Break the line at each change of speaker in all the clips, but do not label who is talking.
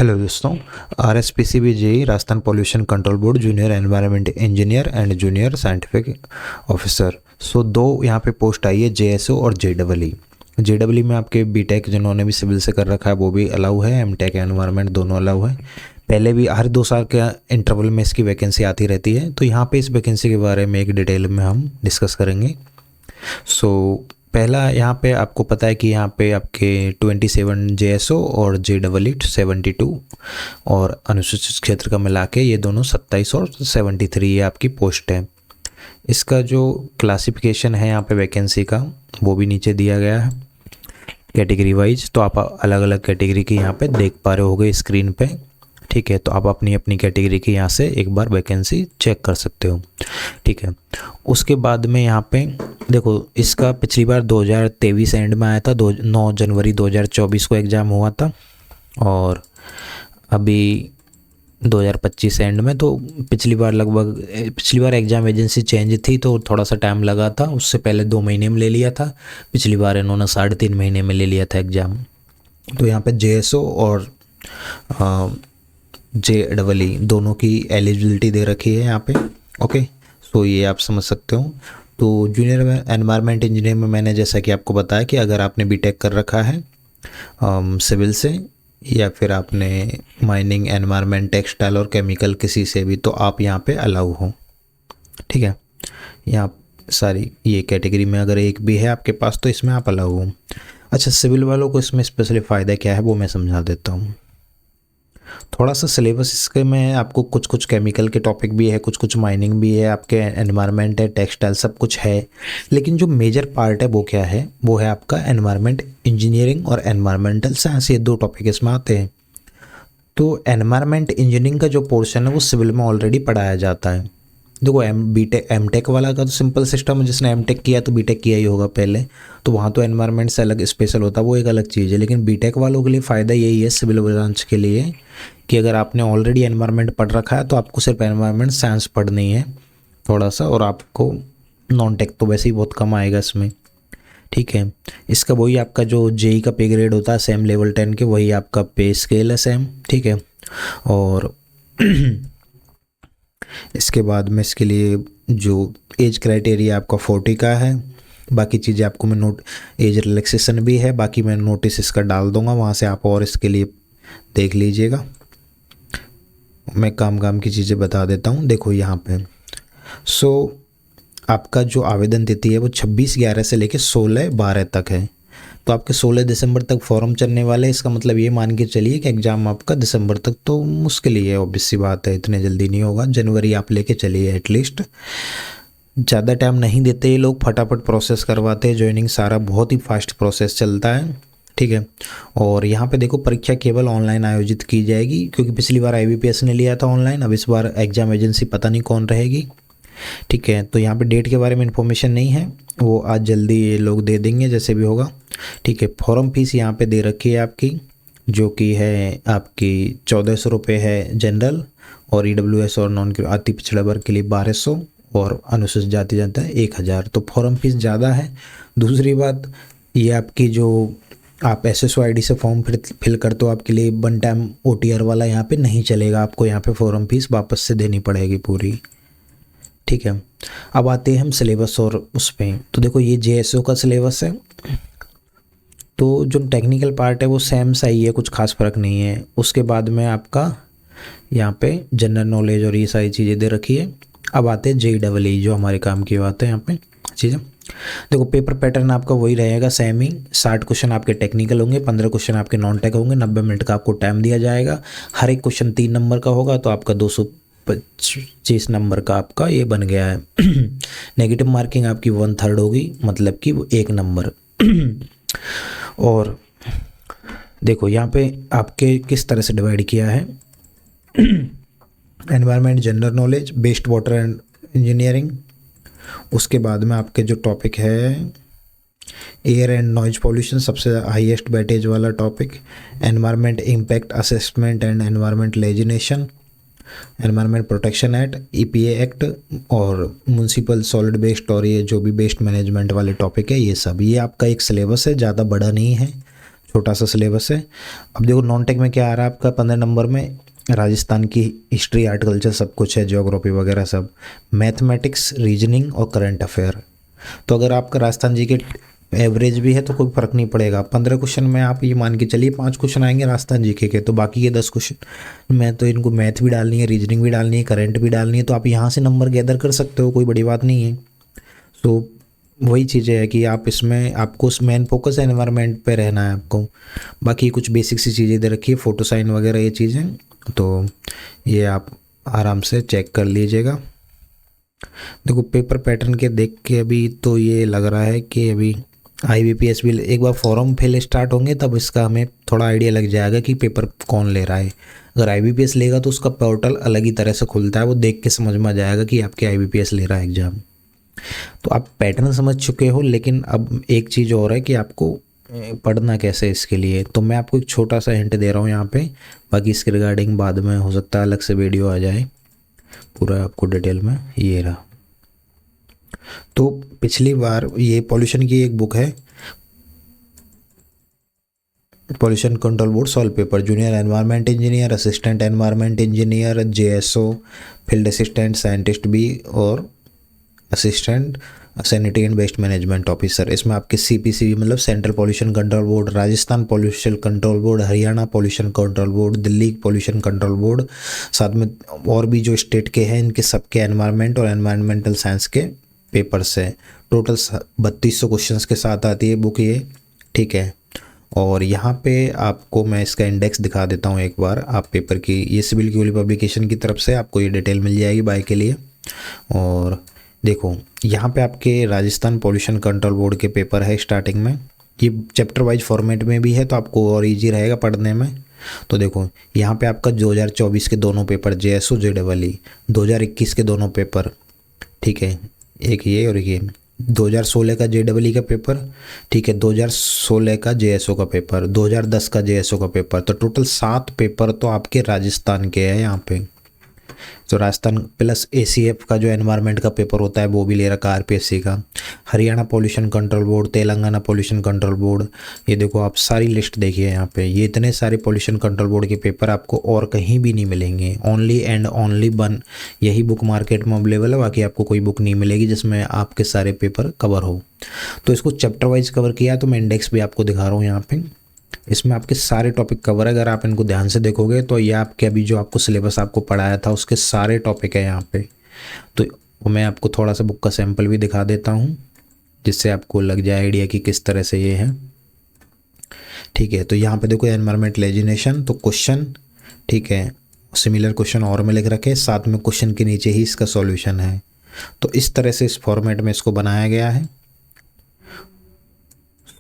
Hello दोस्तों, RSPCB JE Rajasthan pollution control board junior environment engineer and junior scientific officer. So दो यहाँ पे post आई है, JSO और JEE। JEE में आपके बीटेक जिन्होंने भी सिविल से कर रखा है वो भी अलाउ है, एमटेक एनवायरनमेंट दोनों अलाउ है। पहले भी हर 2 साल के इंटरवल में इसकी वैकेंसी आती रहती है, तो यहाँ पे इस वैकेंसी के बारे में एक डिटेल में हम डिस्कस करेंगे। पहला यहाँ पे आपको पता है कि यहाँ पे आपके 27 JSO और JEE 72 और अनुसूचित क्षेत्र का मिला के ये दोनों 27 और 73 ये आपकी पोस्ट है। इसका जो क्लासिफिकेशन है यहाँ पे वैकेंसी का वो भी नीचे दिया गया है कैटेगरी वाइज, तो आप अलग अलग कैटेगरी की यहाँ पे देख पा रहे होगे स्क्रीन पे। ठीक है, तो आप अपनी अपनी कैटेगरी की यहाँ से एक बार वैकेंसी चेक कर सकते हो। ठीक है, उसके बाद में यहाँ पे देखो, इसका पिछली बार 2023 एंड में आया था, 9 जनवरी 2024 को एग्ज़ाम हुआ था और अभी 2025 एंड में। तो पिछली बार एग्ज़ाम एजेंसी चेंज थी तो थोड़ा सा टाइम लगा था, उससे पहले 2 महीने में ले लिया था, पिछली बार इन्होंने 3.5 महीने में ले लिया था एग्ज़ाम। तो यहाँ पे JSO और JEE दोनों की एलिजिबिलिटी दे रखी है यहाँ पे। ओके, सो ये आप समझ सकते हो। तो जूनियर एनवायरनमेंट इंजीनियर में मैंने जैसा कि आपको बताया कि अगर आपने बीटेक कर रखा है सिविल से या फिर आपने माइनिंग, एनवायरनमेंट, टेक्सटाइल और केमिकल किसी से भी, तो आप यहाँ पे अलाउ हो। ठीक है, यहाँ सारी ये कैटेगरी में अगर एक भी है आपके पास तो इसमें आप अलाउ हो। अच्छा, सिविल वालों को इसमें स्पेशली फ़ायदा क्या है वो मैं समझा देता हूँ। थोड़ा सा सिलेबस इसके में आपको कुछ केमिकल के टॉपिक भी है, कुछ माइनिंग भी है, आपके एनवायरनमेंट है, टेक्सटाइल सब कुछ है, लेकिन जो मेजर पार्ट है वो क्या है, वो है आपका एनवायरनमेंट इंजीनियरिंग और एनवायरमेंटल साइंस। ये 2 टॉपिक इसमें आते हैं। तो एनवायरनमेंट इंजीनियरिंग का जो पोर्शन है वो सिविल में ऑलरेडी पढ़ाया जाता है। देखो, एमटेक वाला का तो सिंपल सिस्टम है, जिसने एमटेक किया तो बीटेक किया ही होगा पहले, तो वहाँ तो एनवायरनमेंट से अलग स्पेशल होता है, वो एक अलग चीज़ है। लेकिन बीटेक वालों के लिए फ़ायदा यही है सिविल ब्रांच के लिए कि अगर आपने ऑलरेडी एनवायरनमेंट पढ़ रखा है तो आपको सिर्फ एनवायरनमेंट साइंस पढ़नी है थोड़ा सा, और आपको नॉन टेक तो वैसे ही बहुत कम आएगा इसमें। ठीक है, इसका वही आपका जो जेई का पे ग्रेड होता है सेम लेवल 10 के, वही आपका पे स्केल है सेम। ठीक है, और इसके बाद में इसके लिए जो एज क्राइटेरिया आपका 40 का है। बाकी चीज़ें आपको मैं एज रिलैक्सेशन भी है, बाकी मैं नोटिस इसका डाल दूंगा, वहाँ से आप और इसके लिए देख लीजिएगा। मैं काम की चीज़ें बता देता हूँ। देखो यहाँ पे आपका जो आवेदन तिथि है वो 26/11 से लेकर 16/12 तक है। तो आपके 16 दिसंबर तक फॉर्म चलने वाले हैं। इसका मतलब ये मान के चलिए कि एग्ज़ाम आपका दिसंबर तक तो मुश्किल ही है, ऑब्वियस सी बात है, इतने जल्दी नहीं होगा। जनवरी आप लेके चलिए एटलीस्ट, ज़्यादा टाइम नहीं देते ये लोग, फटाफट प्रोसेस करवाते हैं, ज्वाइनिंग सारा बहुत ही फास्ट प्रोसेस चलता है। ठीक है, और यहाँ पे देखो परीक्षा केवल ऑनलाइन आयोजित की जाएगी, क्योंकि पिछली बार IBPS ने लिया था ऑनलाइन, अब इस बार एग्ज़ाम एजेंसी पता नहीं कौन रहेगी। ठीक है, तो यहाँ पे डेट के बारे में इन्फॉर्मेशन नहीं है, वो आज जल्दी ये लोग दे देंगे जैसे भी होगा। ठीक है, फॉर्म फीस यहाँ पे दे रखी है आपकी, जो कि है आपकी 1400 रुपये है जनरल, और EWS और नॉन अति पिछड़ा वर्ग के लिए 1200 और अनुसूचित जाति जनता है 1000। तो फॉर्म फीस ज़्यादा है। दूसरी बात, ये आपकी जो आप SSO ID से फॉर्म फिल करते हो, आपके लिए 1 टाइम OTR वाला यहाँ पे नहीं चलेगा, आपको यहाँ पे फॉर्म फीस वापस से देनी पड़ेगी पूरी। ठीक है, अब आते हैं हम सिलेबस और उस पर। तो देखो, ये JSO का सिलेबस है, तो जो टेक्निकल पार्ट है वो सेम सा ही है, कुछ खास फ़र्क नहीं है। उसके बाद में आपका यहाँ पे जनरल नॉलेज और ये सारी चीज़ें दे रखी है। अब आते हैं JEE, जो हमारे काम की बात है यहाँ पे चीज़ें। देखो, पेपर पैटर्न आपका वही रहेगा सेम ही। 60 क्वेश्चन आपके टेक्निकल होंगे, 15 क्वेश्चन आपके नॉन टेक होंगे, 90 मिनट का आपको टाइम दिया जाएगा। हर एक क्वेश्चन 3 नंबर का होगा, तो आपका 225 नंबर का आपका ये बन गया है। नेगेटिव मार्किंग आपकी 1/3 होगी, मतलब कि वो 1 नंबर। और देखो यहाँ पे आपके किस तरह से डिवाइड किया है। Environment, general knowledge, waste water and engineering. उसके बाद में आपके जो टॉपिक है एयर एंड नॉइज पॉल्यूशन, सबसे हाईएस्ट वेटेज वाला topic. Environment impact assessment and environment legislation, environment protection act, EPA act, और म्यूनसिपल सॉलिड वेस्ट, और ये जो भी वेस्ट मैनेजमेंट वाले टॉपिक है ये सब। ये आपका एक सिलेबस है, ज़्यादा बड़ा नहीं है। छोटा सा सिलेबस है। अब देखो नॉन टेक में क्या आ रहा है आपका 15 नंबर में, राजस्थान की हिस्ट्री, आर्ट, कल्चर सब कुछ है, ज्योग्राफी वगैरह सब, मैथमेटिक्स, रीजनिंग और करंट अफेयर। तो अगर आपका राजस्थान जी के एवरेज भी है तो कोई फर्क नहीं पड़ेगा। 15 क्वेश्चन में आप ये मान के चलिए 5 क्वेश्चन आएंगे राजस्थान जीके के, तो बाकी के 10 क्वेश्चन में तो इनको मैथ भी डालनी है, रीजनिंग भी डालनी है, करंट भी डालनी है, तो आप यहाँ से नंबर गैदर कर सकते हो, कोई बड़ी बात नहीं है। तो वही चीज़ें है कि आप इसमें, आपको मेन फोकस है एनवायरनमेंट पे रहना है आपको। बाकी कुछ बेसिक सी चीज़ें दे रखी है, फोटो साइन वगैरह ये चीज़ें, तो ये आप आराम से चेक कर लीजिएगा। देखो पेपर पैटर्न के देख के अभी तो ये लग रहा है कि अभी IBPS भी एक बार फॉर्म फिल स्टार्ट होंगे तब इसका हमें थोड़ा आइडिया लग जाएगा कि पेपर कौन ले रहा है। अगर IBPS लेगा तो उसका पोर्टल अलग ही तरह से खुलता है, वो देख के समझ में आ जाएगा कि आपके IBPS ले रहा है एग्ज़ाम। तो आप पैटर्न समझ चुके हो, लेकिन अब एक चीज़ और है कि आपको पढ़ना कैसे है इसके लिए। तो मैं आपको एक छोटा सा हिंट दे रहा हूँ यहाँ पे, बाकी इसके रिगार्डिंग बाद में हो सकता है अलग से वीडियो आ जाए पूरा आपको डिटेल में। ये रहा, तो पिछली बार ये पॉल्यूशन की एक बुक है, pollution control board solve paper, junior environment engineer, assistant environment engineer, JSO, field assistant scientist भी, और assistant sanitary and waste management officer. इसमें आपके CPCB मतलब central pollution control board, Rajasthan pollution control board, Haryana pollution control board, Delhi pollution control board, साथ में और भी जो स्टेट के हैं इनके सबके एनवायरनमेंट और एनवायरमेंटल साइंस के पेपर्स है। टोटल 3200 क्वेश्चंस के साथ आती है बुक ये, ठीक है। और यहाँ पे आपको मैं इसका इंडेक्स दिखा देता हूँ एक बार, आप पेपर की, ये सिविल की वाली पब्लिकेशन की तरफ से आपको ये डिटेल मिल जाएगी बाय के लिए। और देखो यहाँ पे आपके राजस्थान पॉल्यूशन कंट्रोल बोर्ड के पेपर है स्टार्टिंग में, ये चैप्टर वाइज फॉर्मेट में भी है तो आपको और इजी रहेगा पढ़ने में। तो देखो यहाँ पे आपका 2024 के दोनों पेपर JSO JEE, 2021 के दोनों पेपर, ठीक है, एक ये और ये, 2016 का JEE का पेपर, ठीक है, 2016 का JSO का पेपर, 2010 का JSO का पेपर, तो टोटल 7 पेपर तो आपके राजस्थान के हैं यहाँ पे। तो राजस्थान प्लस ACF का जो एनवायरनमेंट का पेपर होता है वो भी ले रखा है RPSC का, Haryana pollution control board, Telangana pollution control board, ये देखो आप सारी लिस्ट देखिए यहाँ पे, ये इतने सारे पॉल्यूशन कंट्रोल बोर्ड के पेपर आपको और कहीं भी नहीं मिलेंगे, ओनली एंड ओनली वन यही बुक मार्केट में अवेलेबल है। बाकी आपको कोई बुक नहीं मिलेगी जिसमें आपके सारे पेपर कवर हो। तो इसको चैप्टर वाइज कवर किया, तो मैं इंडेक्स भी आपको दिखा रहा हूँ यहाँ पे, इसमें आपके सारे टॉपिक कवर है। अगर आप इनको ध्यान से देखोगे तो ये आपके अभी जो आपको सिलेबस आपको पढ़ाया था उसके सारे टॉपिक है यहाँ पे। तो मैं आपको थोड़ा सा बुक का सैंपल भी दिखा देता हूँ जिससे आपको लग जाए आइडिया कि किस तरह से ये है, ठीक है। तो यहाँ पे देखो एनवायरमेंट लेजिनेशन, तो क्वेश्चन, ठीक है, सिमिलर क्वेश्चन और में लिख रखे, साथ में क्वेश्चन के नीचे ही इसका सॉल्यूशन है। तो इस तरह से इस फॉर्मेट में इसको बनाया गया है।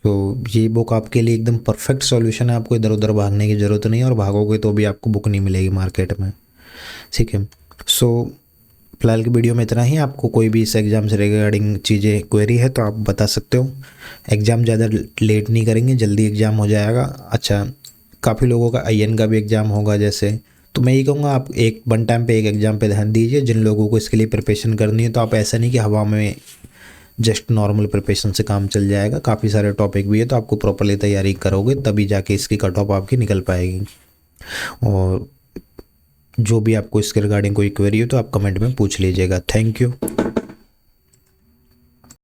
तो ये बुक आपके लिए एकदम परफेक्ट सॉल्यूशन है, आपको इधर उधर भागने की ज़रूरत नहीं है, और भागोगे तो भी आपको बुक नहीं मिलेगी मार्केट में, ठीक है। सो फिलहाल की वीडियो में इतना ही। आपको कोई भी इस एग्ज़ाम से रिगार्डिंग चीज़ें क्वेरी है तो आप बता सकते हो। एग्ज़ाम ज़्यादा लेट नहीं करेंगे, जल्दी एग्ज़ाम हो जाएगा। अच्छा, काफ़ी लोगों का IN का भी एग्ज़ाम होगा जैसे, तो मैं ये कहूँगा आप एक वन टाइम पे एक एग्ज़ाम पे ध्यान दीजिए। जिन लोगों को इसके लिए प्रिपरेशन करनी है तो आप ऐसा नहीं कि हवा में जस्ट नॉर्मल प्रिपरेशन से काम चल जाएगा, काफ़ी सारे टॉपिक भी है, तो आपको प्रॉपरली तैयारी करोगे तभी जाके इसकी कट ऑफ आपकी निकल पाएगी। और जो भी आपको इसके रिगार्डिंग कोई क्वेरी हो तो आप कमेंट में पूछ लीजिएगा। Thank you.